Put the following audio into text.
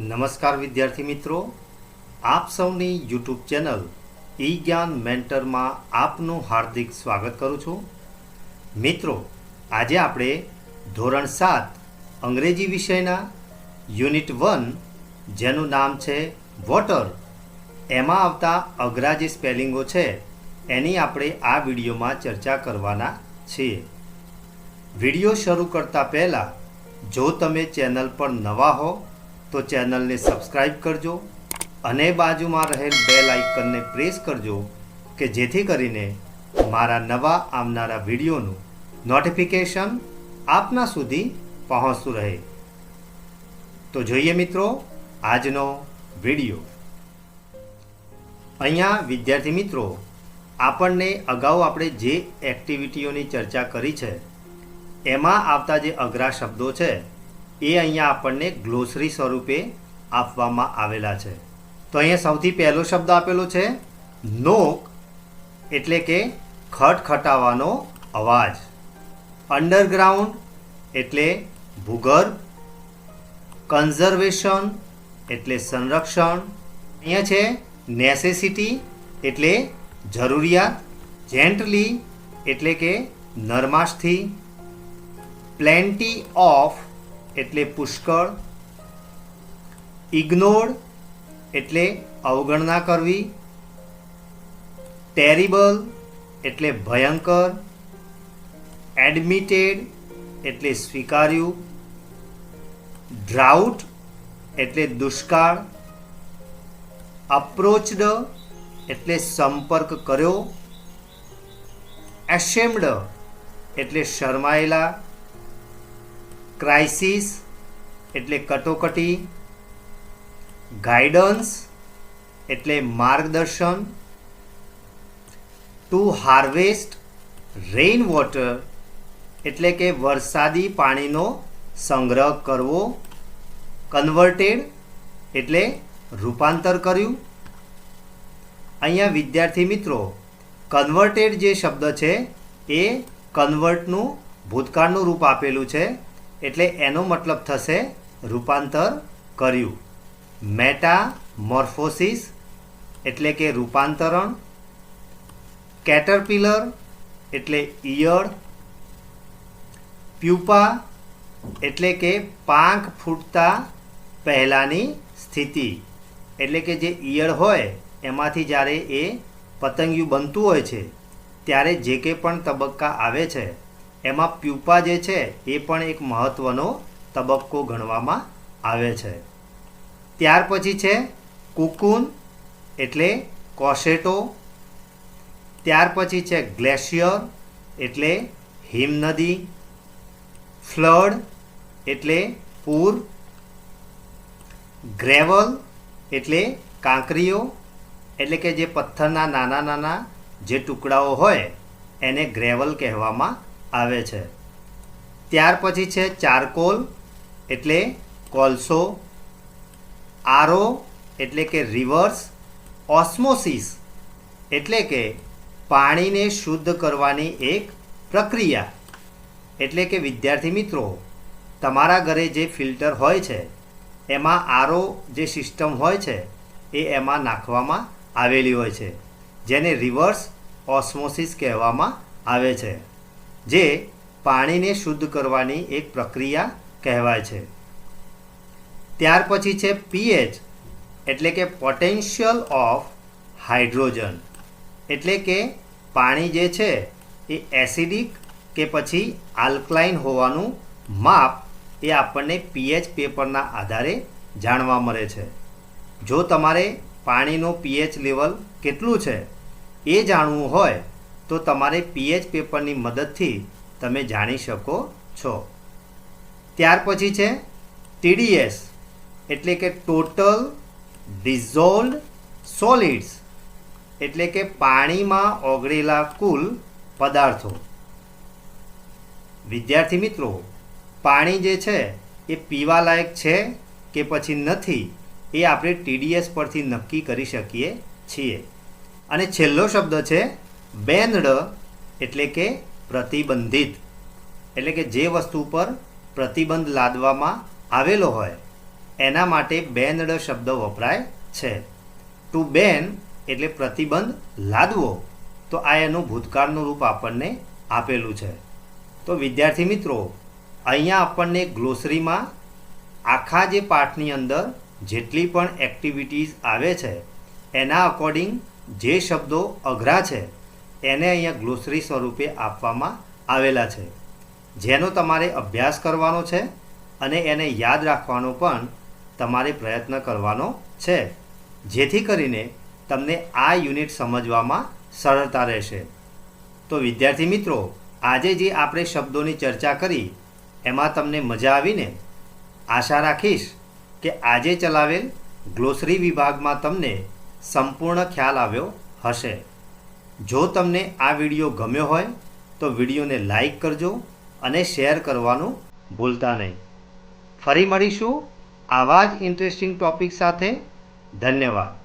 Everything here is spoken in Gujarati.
નમસ્કાર વિદ્યાર્થી મિત્રો, આપ સૌની યુટ્યુબ ચેનલ ઈ જ્ઞાન મેન્ટરમાં આપનું હાર્દિક સ્વાગત કરું છું. મિત્રો, આજે આપણે ધોરણ 7 અંગ્રેજી વિષયના યુનિટ 1 જેનું નામ છે વોટર, એમાં આવતા અઘરા જે સ્પેલિંગો છે એની આપણે આ વિડીયોમાં ચર્ચા કરવાના છીએ. વિડીયો શરૂ કરતા પહેલાં જો તમે ચેનલ પર નવા હો તો ચેનલને સબસ્ક્રાઈબ કરજો અને બાજુમાં રહેલ બેલ આઇકનને પ્રેસ કરજો કે જેથી કરીને મારા નવા આવનારા વિડીયોનું નોટિફિકેશન આપના સુધી પહોંચતું રહે. તો જોઈએ મિત્રો આજનો વિડીયો. અહીંયા વિદ્યાર્થી મિત્રો, આપણને અગાઉ આપણે જે એક્ટિવિટીઓની ચર્ચા કરી છે એમાં આવતા જે અઘરા શબ્દો છે એ અહીંયા આપણને ગ્લોસરી સ્વરૂપે આપવામાં આવેલા છે. તો અહીંયા સૌથી પહેલો શબ્દ આપેલો છે નોક, એટલે કે ખટખટાવાનો અવાજ. અંડરગ્રાઉન્ડ એટલે ભૂગર્ભ. કન્ઝર્વેશન એટલે સંરક્ષણ. અહીંયા છે નેસેસિટી એટલે જરૂરિયાત. જેન્ટલી એટલે કે નરમાશથી. પ્લેન્ટી ઓફ એટલે પુષ્કળ. ઇગ્નોર્ડ એટલે અવગણના કરવી. ટેરિબલ એટલે ભયંકર. એડમિટેડ એટલે સ્વીકાર્યું. ડ્રાઉટ એટલે દુષ્કાળ. અપ્રોચ્ડ એટલે સંપર્ક કર્યો. એશેમ્ડ એટલે શરમાયેલા. ક્રાઇસિસ એટલે કટોકટી. ગાઈડન્સ એટલે માર્ગદર્શન. ટુ હાર્વેસ્ટ રેઇન વોટર એટલે કે વરસાદી પાણીનો સંગ્રહ કરવો. કન્વર્ટેડ એટલે રૂપાંતર કર્યું. અહીંયા વિદ્યાર્થી મિત્રો, કન્વર્ટેડ જે શબ્દ છે એ કન્વર્ટનું ભૂતકાળનું રૂપ આપેલું છે, એટલે એનો મતલબ થશે રૂપાંતર કર્યું. મેટામોર્ફોસિસ એટલે કે રૂપાંતરણ. કેટરપિલર એટલે ઈયળ. પ્યુપા એટલે કે પાંખ ફૂટતા પહેલાંની સ્થિતિ, એટલે કે જે ઈયળ હોય એમાંથી જ્યારે એ પતંગિયું બનતું હોય છે ત્યારે જે કંઈ પણ તબક્કા આવે છે એમાં પ્યુપા જે છે એ પણ એક મહત્ત્વનો તબક્કો ગણવામાં આવે છે. ત્યાર પછી છે કુકૂન એટલે કોશેટો. ત્યાર પછી છે ગ્લેશિયર એટલે હિમનદી. ફ્લડ એટલે પૂર. ગ્રેવલ એટલે કાંકરીઓ, એટલે કે જે પથ્થરના નાના નાના જે ટુકડાઓ હોય એને ગ્રેવલ કહેવામાં આવે છે. ત્યાર પછી છે ચારકોલ એટલે કોલસો. આરો એટલે કે રિવર્સ. ઓસ્મોસિસ એટલે કે પાણીને શુદ્ધ કરવાની એક પ્રક્રિયા, એટલે કે વિદ્યાર્થી મિત્રો, તમારા ઘરે જે ફિલ્ટર હોય છે એમાં આરો જે સિસ્ટમ હોય છે એ એમાં નાખવામાં આવેલી હોય છે, જેને રિવર્સ ઓસ્મોસિસ કહેવામાં આવે છે, જે પાણીને શુદ્ધ કરવાની એક પ્રક્રિયા કહેવાય છે. ત્યાર પછી છે પીએચ એટલે કે પોટેન્શિયલ ઓફ હાઇડ્રોજન, એટલે કે પાણી જે છે એ એસિડિક કે પછી આલ્કલાઇન હોવાનું માપ એ આપણને પીએચ પેપરના આધારે જાણવા મળે છે. જો તમારે પાણીનો પીએચ લેવલ કેટલું છે એ જાણવું હોય તો તમારે પીએચ પેપરની મદદથી તમે જાણી શકો છો. ત્યાર પછી છે ટીડીએસ એટલે કે ટોટલ ડિઝોલ્વડ સોલિડ્સ, એટલે કે પાણીમાં ઓગળેલા કુલ પદાર્થો. વિદ્યાર્થી મિત્રો, પાણી જે છે એ પીવાલાયક છે કે પછી નથી એ આપણે ટીડીએસ પરથી નક્કી કરી શકીએ છીએ. અને છેલ્લો શબ્દ છે બેન્ડ, એટલે કે પ્રતિબંધિત, એટલે કે જે વસ્તુ પર પ્રતિબંધ લાદવામાં આવેલો હોય એના માટે બેન્ડ શબ્દ વપરાય છે. ટુ બેન એટલે પ્રતિબંધ લાદવો, તો આ એનું ભૂતકાળનું રૂપ આપણને આપેલું છે. તો વિદ્યાર્થી મિત્રો, અહીંયા આપણને ગ્લોસરીમાં આખા જે પાઠની અંદર જેટલી પણ એક્ટિવિટીઝ આવે છે એના અકોર્ડિંગ જે શબ્દો અઘરા છે એને અહીંયા ગ્લોસરી સ્વરૂપે આપવામાં આવેલા છે, જેનો તમારે અભ્યાસ કરવાનો છે અને એને યાદ રાખવાનો પણ તમારે પ્રયત્ન કરવાનો છે, જેથી કરીને તમને આ યુનિટ સમજવામાં સરળતા રહેશે. તો વિદ્યાર્થી મિત્રો, આજે જે આપણે શબ્દોની ચર્ચા કરી એમાં તમને મજા આવીને? આશા રાખીશ કે આજે ચલાવેલ ગ્લોસરી વિભાગમાં તમને સંપૂર્ણ ખ્યાલ આવ્યો હશે. જો તમને આ વિડીયો ગમ્યો હોય તો વિડીયોને લાઈક કરજો અને શેર કરવાનું ભૂલતા નહીં. ફરી મળીશું આવા જ ઇન્ટરેસ્ટિંગ ટૉપિક સાથે. ધન્યવાદ.